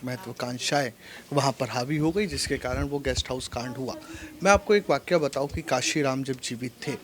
राजनीतिक महत्वाकांक्षाएं वहां पर हावी हो गई, जिसके कारण वो गेस्ट हाउस कांड हुआ। मैं आपको एक वाकया बताऊं कि काशीराम जब जीवित थे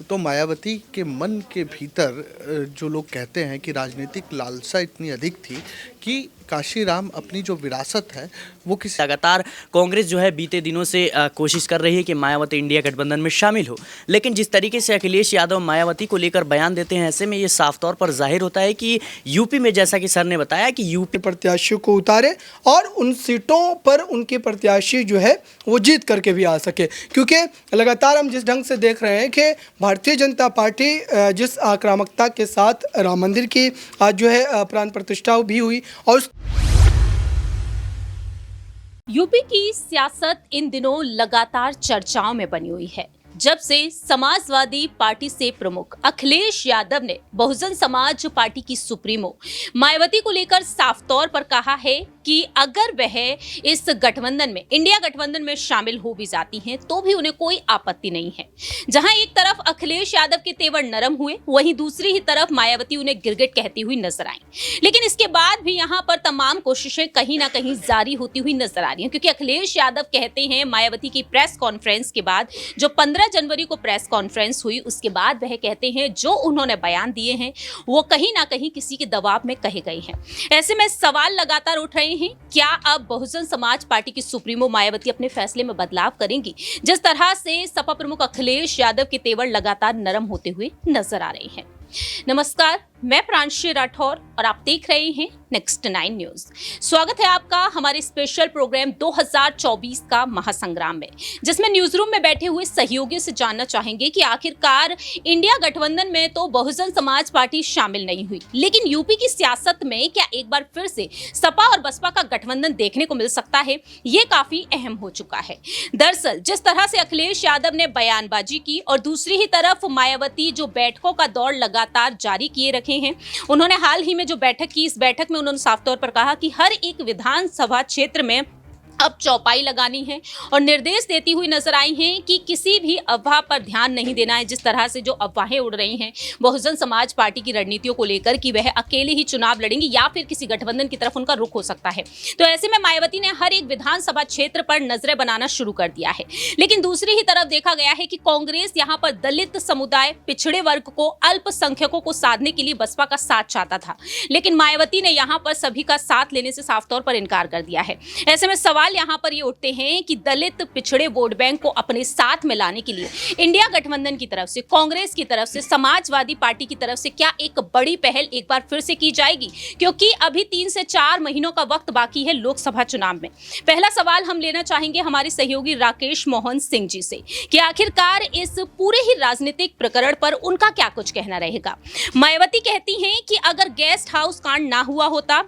तो मायावती के मन के भीतर जो लोग कहते हैं कि राजनीतिक लालसा इतनी अधिक थी कि काशीराम अपनी जो विरासत है वो किसी लगातार कांग्रेस जो है बीते दिनों से कोशिश कर रही है कि मायावती इंडिया गठबंधन में शामिल हो, लेकिन जिस तरीके से अखिलेश यादव मायावती को लेकर बयान देते हैं, ऐसे में ये साफ तौर पर जाहिर होता है कि यूपी में, जैसा कि सर ने बताया, कि यूपी प्रत्याशियों को उतारे और उन सीटों पर उनके प्रत्याशी जो है वो जीत करके भी आ सके। क्योंकि लगातार हम जिस ढंग से देख रहे हैं कि भारतीय जनता पार्टी जिस आक्रामकता के साथ राम मंदिर की आज जो है प्राण प्रतिष्ठा भी हुई और यूपी की सियासत इन दिनों लगातार चर्चाओं में बनी हुई है। जब से समाजवादी पार्टी से प्रमुख अखिलेश यादव ने बहुजन समाज पार्टी की सुप्रीमो मायावती को लेकर साफ तौर पर कहा है कि अगर वह इस गठबंधन में, इंडिया गठबंधन में शामिल हो भी जाती हैं तो भी उन्हें कोई आपत्ति नहीं है। जहां एक तरफ अखिलेश यादव के तेवर नरम हुए, वहीं दूसरी ही तरफ मायावती उन्हें गिरगिट कहती हुई नजर आई। लेकिन इसके बाद भी यहां पर तमाम कोशिशें कहीं ना कहीं जारी होती हुई नजर आ रही हैं, क्योंकि अखिलेश यादव कहते हैं मायावती की प्रेस कॉन्फ्रेंस के बाद, जो 15 जनवरी को प्रेस कॉन्फ्रेंस हुई, उसके बाद वह कहते हैं जो उन्होंने बयान दिए हैं वो कहीं ना कहीं किसी के दबाव में कहे गए हैं। ऐसे में सवाल लगातार उठ रहे हैं, क्या अब बहुजन समाज पार्टी की सुप्रीमो मायावती अपने फैसले में बदलाव करेंगी, जिस तरह से सपा प्रमुख अखिलेश यादव के तेवर लगातार नरम होते हुए नजर आ रहे हैं। नमस्कार, मैं प्रांशी राठौर और आप देख रहे हैं नेक्स्ट 9 न्यूज। स्वागत है आपका हमारे स्पेशल प्रोग्राम 2024 का महासंग्राम में, जिसमें न्यूज रूम में बैठे हुए सहयोगियों से जानना चाहेंगे कि आखिरकार इंडिया गठबंधन में तो बहुजन समाज पार्टी शामिल नहीं हुई, लेकिन यूपी की सियासत में क्या एक बार फिर से सपा और बसपा का गठबंधन देखने को मिल सकता है? ये काफी अहम हो चुका है। दरअसल जिस तरह से अखिलेश यादव ने बयानबाजी की और दूसरी ही तरफ मायावती जो बैठकों का दौर लगातार जारी किए रखे हैं, उन्होंने हाल ही में जो बैठक की, इस बैठक में उन्होंने साफ तौर पर कहा कि हर एक विधानसभा क्षेत्र में अब चौपाई लगानी है और निर्देश देती हुई नजर आई हैं कि किसी भी अफवाह पर ध्यान नहीं देना है। जिस तरह से जो अफवाहें उड़ रही हैं बहुजन समाज पार्टी की रणनीतियों को लेकर कि वह अकेले ही चुनाव लड़ेंगी या फिर किसी गठबंधन की तरफ उनका रुख हो सकता है, तो ऐसे में मायावती ने हर एक विधानसभा क्षेत्र पर नजरें बनाना शुरू कर दिया है। लेकिन दूसरी ही तरफ देखा गया है कि कांग्रेस यहाँ पर दलित समुदाय, पिछड़े वर्ग को, अल्पसंख्यकों को साधने के लिए बसपा का साथ चाहता था, लेकिन मायावती ने यहाँ पर सभी का साथ लेने से साफ तौर पर इनकार कर दिया है। ऐसे में सवाल यहां पर ये उठते हैं कि दलित पिछड़े वोट बैंक को अपने साथ में लाने के लिए इंडिया गठबंधन की तरफ से, कांग्रेस की तरफ से, समाजवादी पार्टी की तरफ से क्या एक बड़ी पहल एक बार फिर से की जाएगी? क्योंकि अभी 3 से 4 महीनों का वक्त बाकी है लोकसभा चुनाव में। पहला सवाल हम लेना चाहेंगे हमारे सहयोगी राकेश मोहन सिंह जी से कि आखिरकार इस पूरे ही राजनीतिक प्रकरण पर उनका क्या कुछ कहना रहेगा। मायावती कहती हैं कि अगर गेस्ट हाउस कांड ना हुआ होता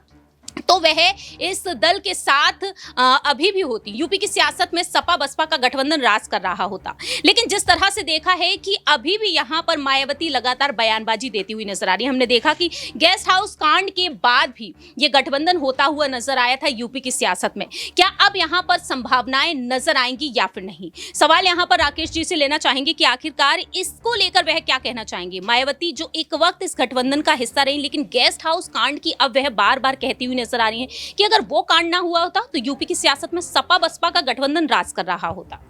तो वह इस दल के साथ अभी भी होती, यूपी की सियासत में सपा बसपा का गठबंधन राज कर रहा होता। लेकिन जिस तरह से देखा है कि अभी भी यहां पर मायावती लगातार बयानबाजी देती हुई नजर आ रही है। हमने देखा कि गेस्ट हाउस कांड के बाद भी ये गठबंधन होता हुआ नजर आया था यूपी की सियासत में। क्या अब यहां पर संभावनाएं नजर आएंगी या फिर नहीं? सवाल यहां पर राकेश जी से लेना चाहेंगे कि आखिरकार इसको लेकर वह क्या कहना चाहेंगे। मायावती जो एक वक्त इस गठबंधन का हिस्सा रही, लेकिन गेस्ट हाउस कांड की अब वह बार बार कहती हुई नजर आ रही है कि अगर वो कांड ना हुआ होता तो यूपी की सियासत में सपा बसपा का गठबंधन राज कर रहा होता।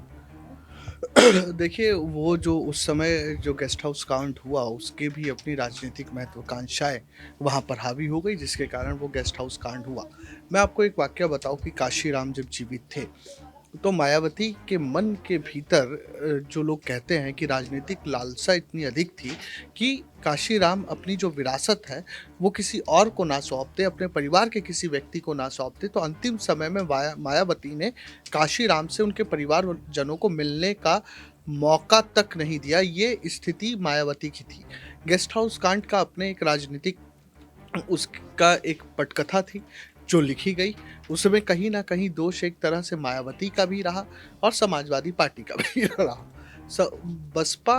देखिए, वो जो उस समय जो गेस्ट हाउस कांड हुआ उसके भी अपनी राजनीतिक महत्वाकांक्षाएं वहां पर हावी हो गई, जिसके कारण वो गेस्ट हाउस कांड हुआ। मैं आपको एक वाकया बताऊं कि काशीराम जब जीवित थे तो मायावती के मन के भीतर जो लोग कहते हैं कि राजनीतिक लालसा इतनी अधिक थी कि काशीराम अपनी जो विरासत है वो किसी और को ना सौंपते, अपने परिवार के किसी व्यक्ति को ना सौंपते। तो अंतिम समय में मायावती ने काशीराम से उनके परिवारजनों को मिलने का मौका तक नहीं दिया। ये स्थिति मायावती की थी। गेस्ट हाउस कांड का अपने एक राजनीतिक, उसका एक पटकथा थी जो लिखी गई। उसमें कहीं ना कहीं दोष एक तरह से मायावती का भी रहा और समाजवादी पार्टी का भी रहा। बसपा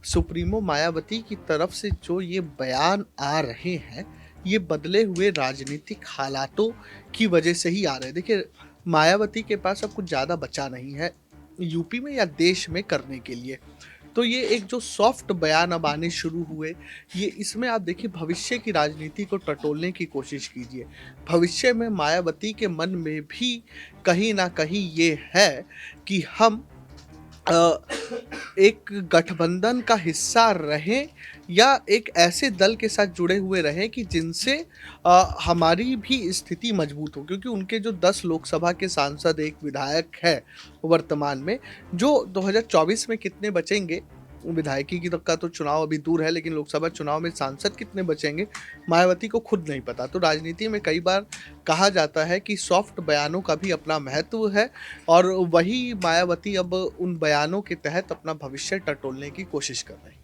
सुप्रीमो मायावती की तरफ से जो ये बयान आ रहे हैं, ये बदले हुए राजनीतिक हालातों की वजह से ही आ रहे हैं। देखिए, मायावती के पास अब कुछ ज़्यादा बचा नहीं है यूपी में या देश में करने के लिए। तो ये एक जो सॉफ्ट बयान अब आने शुरू हुए, ये इसमें आप देखिए भविष्य की राजनीति को टटोलने की कोशिश कीजिए। भविष्य में मायावती के मन में भी कहीं न कहीं ये है कि हम अ, एक गठबंधन का हिस्सा रहें या एक ऐसे दल के साथ जुड़े हुए रहें कि जिनसे हमारी भी स्थिति मजबूत हो, क्योंकि उनके जो 10 लोकसभा के सांसद, एक विधायक है वर्तमान में, जो 2024 में कितने बचेंगे, विधायकी की तक का तो चुनाव अभी दूर है, लेकिन लोकसभा चुनाव में सांसद कितने बचेंगे मायावती को खुद नहीं पता। तो राजनीति में कई बार कहा जाता है कि सॉफ्ट बयानों का भी अपना महत्व है, और वही मायावती अब उन बयानों के तहत अपना भविष्य टटोलने की कोशिश कर रही है।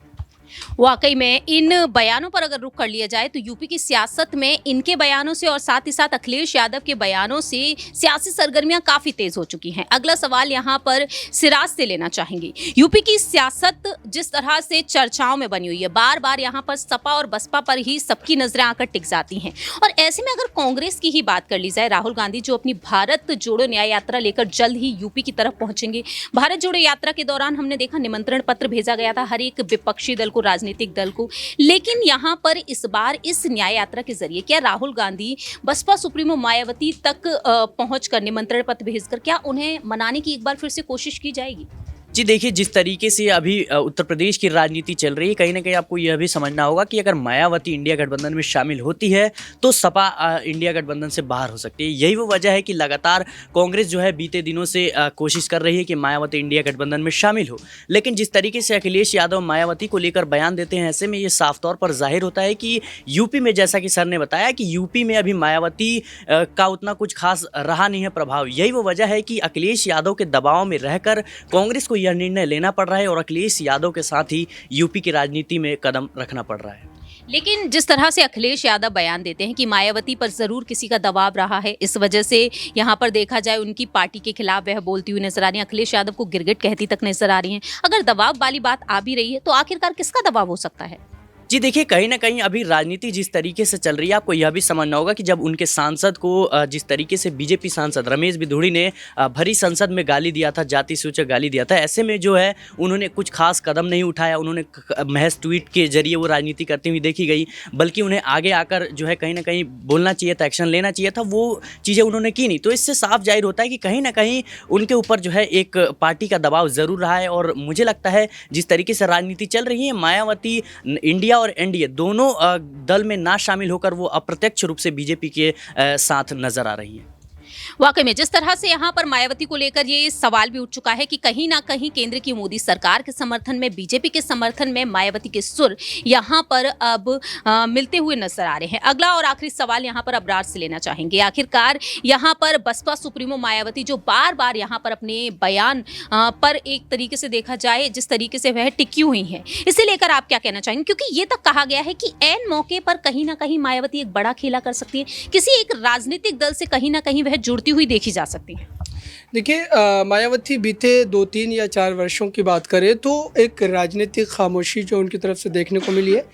वाकई में इन बयानों पर अगर रुख कर लिया जाए तो यूपी की सियासत में इनके बयानों से और साथ ही साथ अखिलेश यादव के बयानों से सियासी सरगर्मियां काफी तेज हो चुकी हैं। अगला सवाल यहां पर सिराज से लेना चाहेंगे। यूपी की सियासत जिस तरह से चर्चाओं में बनी हुई है, बार बार यहां पर सपा और बसपा पर ही सबकी नजरें आकर टिक जाती हैं, और ऐसे में अगर कांग्रेस की ही बात कर ली जाए, राहुल गांधी जो अपनी भारत जोड़ो न्याय यात्रा लेकर जल्द ही यूपी की तरफ पहुंचेंगे। भारत जोड़ो यात्रा के दौरान हमने देखा निमंत्रण पत्र भेजा गया था हर एक विपक्षी दल को, राजनीतिक दल को, लेकिन यहां पर इस बार इस न्याय यात्रा के जरिए क्या राहुल गांधी बसपा सुप्रीमो मायावती तक पहुंचकर निमंत्रण पत्र भेजकर क्या उन्हें मनाने की एक बार फिर से कोशिश की जाएगी? जी देखिए, जिस तरीके से अभी उत्तर प्रदेश की राजनीति चल रही है, कहीं ना कहीं आपको यह भी समझना होगा कि अगर मायावती इंडिया गठबंधन में शामिल होती है तो सपा इंडिया गठबंधन से बाहर हो सकती है। यही वो वजह है कि लगातार कांग्रेस जो है बीते दिनों से कोशिश कर रही है कि मायावती इंडिया गठबंधन में शामिल हो, लेकिन जिस तरीके से अखिलेश यादव मायावती को लेकर बयान देते हैं, ऐसे में ये साफ तौर पर जाहिर होता है कि यूपी में, जैसा कि सर ने बताया, कि यूपी में अभी मायावती का उतना कुछ खास रहा नहीं है प्रभाव। यही वो वजह है कि अखिलेश यादव के दबाव में रहकर कांग्रेस को यह निर्णय लेना पड़ रहा है और अखिलेश यादव के साथ ही यूपी की राजनीति में कदम रखना पड़ रहा है। लेकिन जिस तरह से अखिलेश यादव बयान देते हैं कि मायावती पर जरूर किसी का दबाव रहा है, इस वजह से यहाँ पर देखा जाए उनकी पार्टी के खिलाफ वह बोलती हुई नजर आ रही है, अखिलेश यादव को गिरगिट कहती तक नजर आ रही हैं। अगर दबाव वाली बात आ भी रही है तो आखिरकार किसका दबाव हो सकता है? जी देखिए, कहीं ना कहीं अभी राजनीति जिस तरीके से चल रही है, आपको यह भी समझना होगा कि जब उनके सांसद को जिस तरीके से बीजेपी सांसद रमेश बिधूड़ी ने भरी संसद में गाली दिया था, जाति सूचक गाली दिया था, ऐसे में जो है उन्होंने कुछ खास कदम नहीं उठाया। उन्होंने महज ट्वीट के जरिए वो राजनीति करती हुई देखी गई, बल्कि उन्हें आगे आकर जो है कहीं ना कहीं बोलना चाहिए था, एक्शन लेना चाहिए था, वो चीज़ें उन्होंने की नहीं। तो इससे साफ जाहिर होता है कि कहीं ना कहीं उनके ऊपर जो है एक पार्टी का दबाव ज़रूर रहा है। और मुझे लगता है जिस तरीके से राजनीति चल रही है, मायावती इंडिया और एनडीए दोनों दल में ना शामिल होकर वो अप्रत्यक्ष रूप से बीजेपी के साथ नजर आ रही है। वाकई में जिस तरह से यहाँ पर मायावती को लेकर ये सवाल भी उठ चुका है कि कहीं ना कहीं केंद्र की मोदी सरकार के समर्थन में, बीजेपी के समर्थन में मायावती के सुर यहाँ पर अब मिलते हुए नजर आ रहे हैं। अगला और आखिरी सवाल यहाँ पर अबरार से लेना चाहेंगे। आखिरकार यहाँ पर बसपा सुप्रीमो मायावती जो बार बार यहाँ पर अपने बयान पर एक तरीके से देखा जाए जिस तरीके से वह टिकी हुई है, इसे लेकर आप क्या कहना चाहेंगे? क्योंकि ये तक कहा गया है कि ऐन मौके पर कहीं ना कहीं मायावती एक बड़ा खेला कर सकती है, किसी एक राजनीतिक दल से कहीं ना कहीं वह जुड़ती हुई देखी जा सकती है। देखिए, मायावती बीते 2-3 या 4 वर्षों की बात करें तो एक राजनीतिक खामोशी जो उनकी तरफ से देखने को मिली है,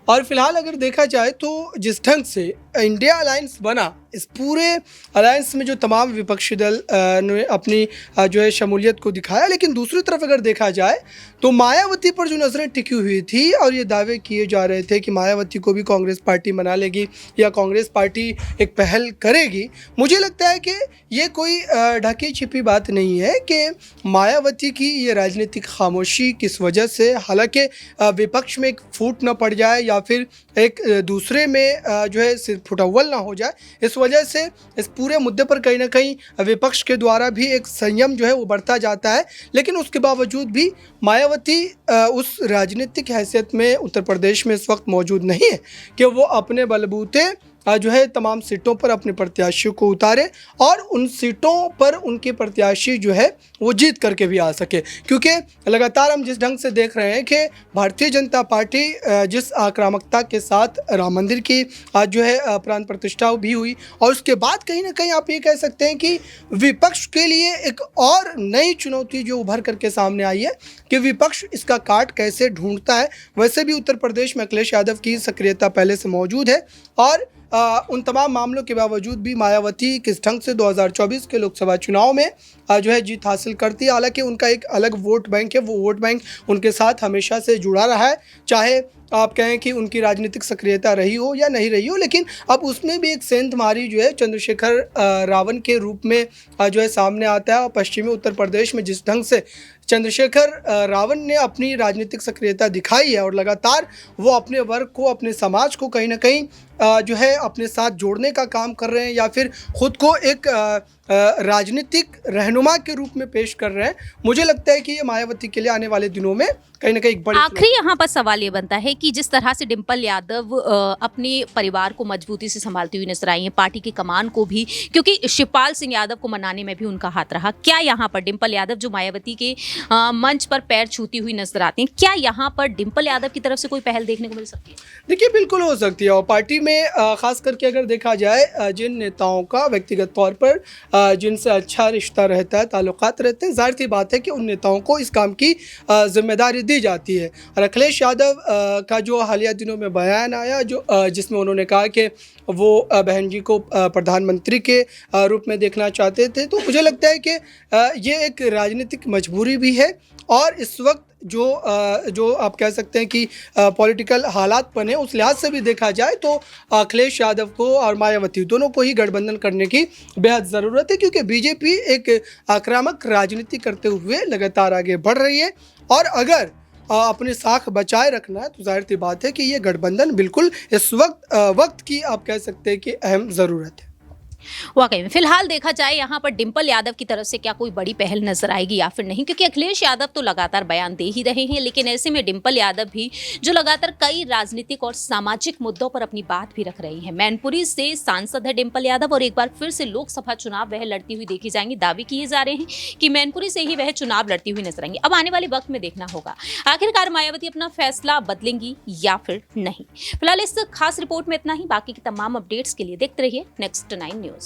और फिलहाल अगर देखा जाए तो जिस ढंग से इंडिया अलायंस बना, इस पूरे अलायंस में जो तमाम विपक्षी दल ने अपनी जो है शमूलियत को दिखाया, लेकिन दूसरी तरफ अगर देखा जाए तो मायावती पर जो नज़रें टिकी हुई थी और ये दावे किए जा रहे थे कि मायावती को भी कांग्रेस पार्टी मना लेगी या कांग्रेस पार्टी एक पहल करेगी, मुझे लगता है कि ये कोई ढकी छिपी बात नहीं है कि मायावती की ये राजनीतिक खामोशी किस वजह से, हालांकि विपक्ष में एक फूट न पड़ जाए या फिर एक दूसरे में जो है सिर फुटअव्वल ना हो जाए, इस वजह से इस पूरे मुद्दे पर कहीं ना कहीं विपक्ष के द्वारा भी एक संयम जो है वो बढ़ता जाता है। लेकिन उसके बावजूद भी मायावती उस राजनीतिक हैसियत में उत्तर प्रदेश में इस वक्त मौजूद नहीं है कि वो अपने बलबूते जो है तमाम सीटों पर अपने प्रत्याशियों को उतारे और उन सीटों पर उनके प्रत्याशी जो है वो जीत करके भी आ सके। क्योंकि लगातार हम जिस ढंग से देख रहे हैं कि भारतीय जनता पार्टी जिस आक्रामकता के साथ राम मंदिर की आज जो है प्राण प्रतिष्ठा भी हुई, और उसके बाद कहीं ना कहीं आप ये कह सकते हैं कि विपक्ष के लिए एक और नई चुनौती जो उभर करके सामने आई है कि विपक्ष इसका काट कैसे ढूंढता है। वैसे भी उत्तर प्रदेश में अखिलेश यादव की सक्रियता पहले से मौजूद है और उन तमाम मामलों के बावजूद भी मायावती किस ढंग से 2024 के लोकसभा चुनाव में जो है जीत हासिल करती है। हालांकि उनका एक अलग वोट बैंक है, वो वोट बैंक उनके साथ हमेशा से जुड़ा रहा है, चाहे आप कहें कि उनकी राजनीतिक सक्रियता रही हो या नहीं रही हो, लेकिन अब उसमें भी एक सेंधमारी जो है चंद्रशेखर रावण के रूप में जो है सामने आता है। और पश्चिमी उत्तर प्रदेश में जिस ढंग से चंद्रशेखर रावण ने अपनी राजनीतिक सक्रियता दिखाई है और लगातार वो अपने वर्ग को, अपने समाज को कहीं ना कहीं जो है अपने साथ जोड़ने का काम कर रहे हैं, या फिर खुद को एक राजनीतिक रहनुमा के रूप में पेश कर रहे हैं। मुझे लगता है कि ये मायावती के लिए आने वाले दिनों में कहीं ना कहीं एक बड़ी आखिरी यहाँ पर सवाल ये बनता है कि जिस तरह से डिंपल यादव अपने परिवार को मजबूती से संभालती हुई नजर आई है, पार्टी की कमान को भी, क्योंकि शिवपाल सिंह यादव को मनाने में भी उनका हाथ रहा, क्या यहाँ पर डिंपल यादव जो मायावती के मंच पर पैर छूती हुई नजर आती हैं, क्या यहाँ पर डिंपल यादव की तरफ से कोई पहल देखने को मिल सकती है? देखिए, बिल्कुल हो सकती है। और पार्टी में खास करके अगर देखा जाए जिन नेताओं का व्यक्तिगत तौर पर जिनसे अच्छा रिश्ता रहता है, ताल्लुकात रहते हैं, जाहिर सी बात है कि उन नेताओं को इस काम की जिम्मेदारी दी जाती है। और अखिलेश यादव का जो हालिया दिनों में बयान आया, जो जिसमें उन्होंने कहा कि वो बहन जी को प्रधानमंत्री के रूप में देखना चाहते थे, तो मुझे लगता है कि ये एक राजनीतिक मजबूरी भी है। और इस वक्त जो आप कह सकते हैं कि पॉलिटिकल हालात बने, उस लिहाज से भी देखा जाए तो अखिलेश यादव को और मायावती दोनों को ही गठबंधन करने की बेहद ज़रूरत है, क्योंकि बीजेपी एक आक्रामक राजनीति करते हुए लगातार आगे बढ़ रही है। और अगर अपनी साख बचाए रखना है तो जाहिर सी बात है कि ये गठबंधन बिल्कुल इस वक्त की आप कह सकते हैं कि अहम ज़रूरत है। वाकई में फिलहाल देखा जाए यहाँ पर डिंपल यादव की तरफ से क्या कोई बड़ी पहल नजर आएगी या फिर नहीं, क्योंकि अखिलेश यादव तो लगातार बयान दे ही रहे हैं, लेकिन ऐसे में डिंपल यादव भी जो लगातार कई राजनीतिक और सामाजिक मुद्दों पर अपनी बात भी रख रही है। मैनपुरी से सांसद है डिंपल यादव और एक बार फिर से लोकसभा चुनाव वह लड़ती हुई देखी जाएंगी। दावे किए जा रहे हैं कि मैनपुरी से ही वह चुनाव लड़ती हुई नजर आएंगी। अब आने वाले वक्त में देखना होगा आखिरकार मायावती अपना फैसला बदलेंगी या फिर नहीं। फिलहाल इस खास रिपोर्ट में इतना ही। बाकी की तमाम अपडेट्स के लिए देखते रहिए नेक्स्ट 9 न्यूज।